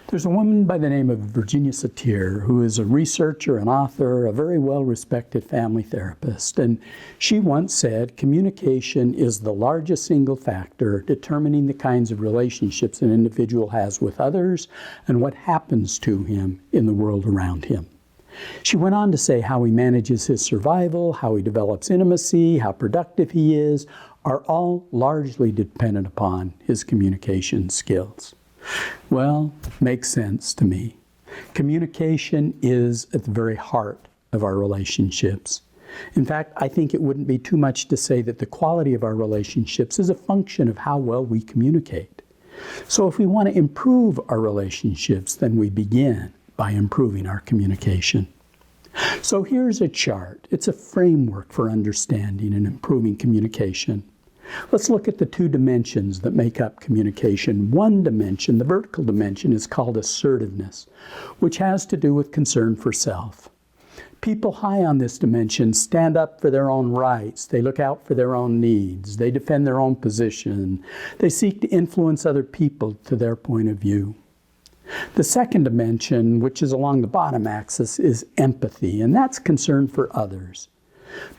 There's a woman by the name of Virginia Satir who is a researcher, an author, a very well-respected family therapist. And she once said, communication is the largest single factor determining the kinds of relationships an individual has with others and what happens to him in the world around him. She went on to say how he manages his survival, how he develops intimacy, how productive he is, are all largely dependent upon his communication skills. Well, makes sense to me. Communication is at the very heart of our relationships. In fact, I think it wouldn't be too much to say that the quality of our relationships is a function of how well we communicate. So if we want to improve our relationships, then we begin by improving our communication. So here's a chart. It's a framework for understanding and improving communication. Let's look at the two dimensions that make up communication. One dimension, the vertical dimension, is called assertiveness, which has to do with concern for self. People high on this dimension stand up for their own rights. They look out for their own needs. They defend their own position. They seek to influence other people to their point of view. The second dimension, which is along the bottom axis, is empathy, and that's concern for others.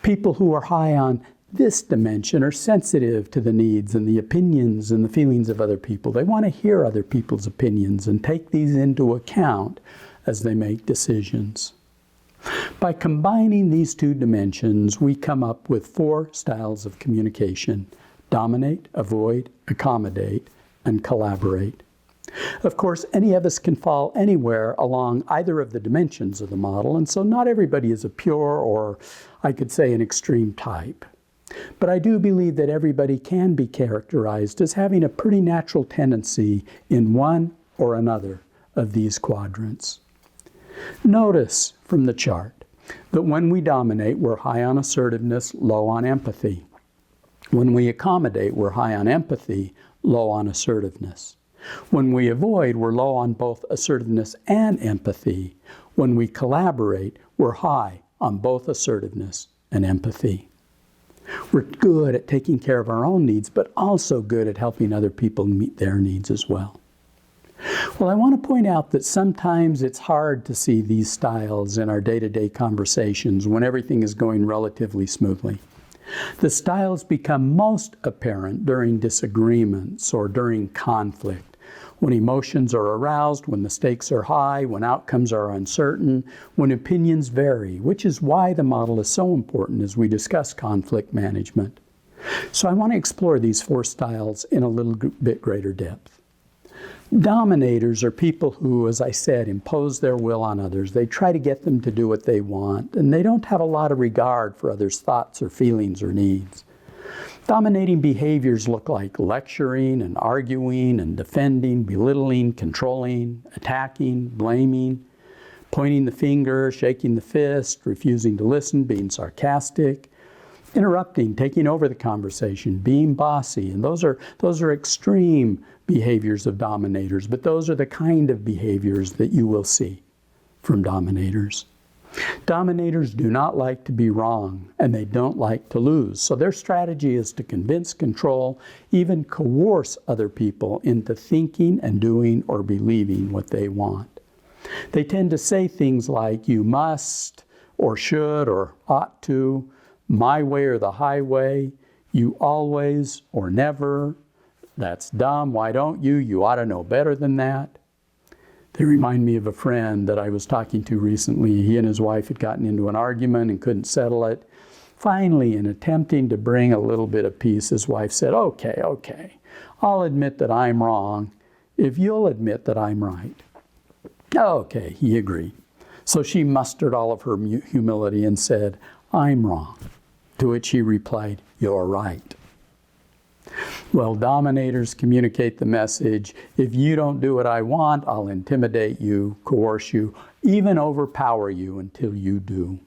People who are high on this dimension are sensitive to the needs and the opinions and the feelings of other people. They want to hear other people's opinions and take these into account as they make decisions. By combining these two dimensions, we come up with 4 styles of communication: dominate, avoid, accommodate, and collaborate. Of course, any of us can fall anywhere along either of the dimensions of the model, and so not everybody is a pure, or I could say an extreme type. But I do believe that everybody can be characterized as having a pretty natural tendency in one or another of these quadrants. Notice from the chart that when we dominate, we're high on assertiveness, low on empathy. When we accommodate, we're high on empathy, low on assertiveness. When we avoid, we're low on both assertiveness and empathy. When we collaborate, we're high on both assertiveness and empathy. We're good at taking care of our own needs, but also good at helping other people meet their needs as well. Well, I want to point out that sometimes it's hard to see these styles in our day-to-day conversations when everything is going relatively smoothly. The styles become most apparent during disagreements or during conflict, when emotions are aroused, when the stakes are high, when outcomes are uncertain, when opinions vary, which is why the model is so important as we discuss conflict management. So I want to explore these 4 styles in a little bit greater depth. Dominators are people who, as I said, impose their will on others. They try to get them to do what they want, and they don't have a lot of regard for others' thoughts or feelings or needs. Dominating behaviors look like lecturing and arguing and defending, belittling, controlling, attacking, blaming, pointing the finger, shaking the fist, refusing to listen, being sarcastic, interrupting, taking over the conversation, being bossy. And those are extreme behaviors of dominators, but those are the kind of behaviors that you will see from dominators. Dominators do not like to be wrong, and they don't like to lose. So their strategy is to convince, control, even coerce other people into thinking and doing or believing what they want. They tend to say things like, you must, or should, or ought to, my way or the highway, you always or never, that's dumb, why don't you, you ought to know better than that. They remind me of a friend that I was talking to recently. He and his wife had gotten into an argument and couldn't settle it. Finally, in attempting to bring a little bit of peace, his wife said, okay, I'll admit that I'm wrong if you'll admit that I'm right. Okay, he agreed. So she mustered all of her humility and said, I'm wrong. To which he replied, you're right. Well, dominators communicate the message, if you don't do what I want, I'll intimidate you, coerce you, even overpower you until you do.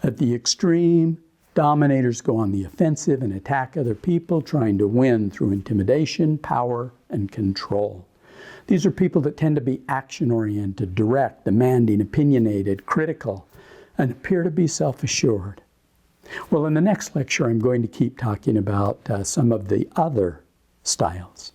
At the extreme, dominators go on the offensive and attack other people, trying to win through intimidation, power, and control. These are people that tend to be action-oriented, direct, demanding, opinionated, critical, and appear to be self-assured. Well, in the next lecture, I'm going to keep talking about some of the other styles.